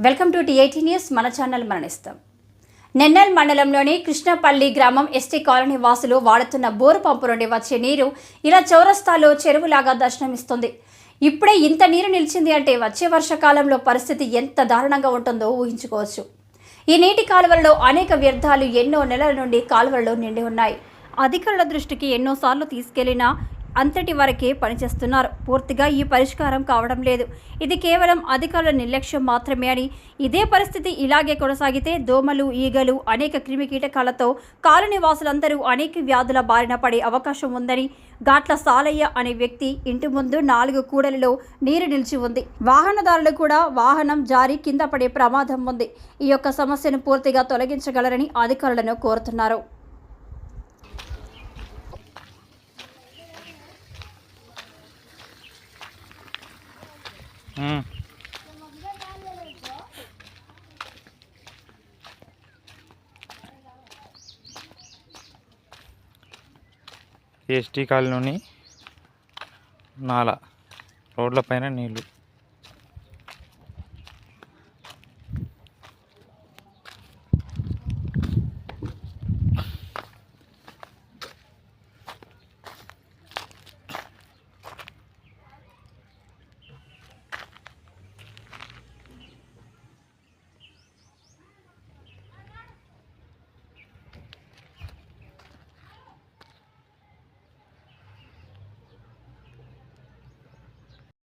Welcome to టీ18 news. మన channel మరణిస్తాం. నెన్నల్ మండలంలోని కృష్ణపల్లి గ్రామం ఎస్టీ కాలనీ వాసులు వాడుతున్న బోరు పంపు నుండి వచ్చే నీరు ఇలా చౌరస్తాలో చెరువులాగా దర్శనమిస్తుంది. ఇప్పుడే ఇంత నీరు నిలిచింది అంటే వచ్చే వర్షాకాలంలో పరిస్థితి ఎంత దారుణంగా ఉంటుందో ఊహించుకోవచ్చు. ఈ నీటి కాలువలలో అనేక వ్యర్థాలు ఎన్నో నెలల నుండి కాలువలలో నిండి ఉన్నాయి. అధికారుల దృష్టికి ఎన్నోసార్లు తీసుకెళ్లినా అంతటి వరకే పనిచేస్తున్నారు. పూర్తిగా ఈ పరిష్కారం కావడం లేదు. ఇది కేవలం అధికారుల నిర్లక్ష్యం మాత్రమే అని, ఇదే పరిస్థితి ఇలాగే కొనసాగితే దోమలు, ఈగలు, అనేక క్రిమి కీటకాలతో కాలనీ వాసులందరూ అనేక వ్యాధుల బారిన పడే అవకాశం ఉందని గాట్ల సాలయ్య అనే వ్యక్తి ఇంటి ముందు 4 కూడలిలో నీరు నిలిచి ఉంది. వాహనదారులు కూడా వాహనం జారి కింద పడే ప్రమాదం ఉంది. ఈ యొక్క సమస్యను పూర్తిగా తొలగించగలరని అధికారులను కోరుతున్నారు. ఎస్టీ కాలనీ నాలా రోడ్ల పైన నీళ్ళు.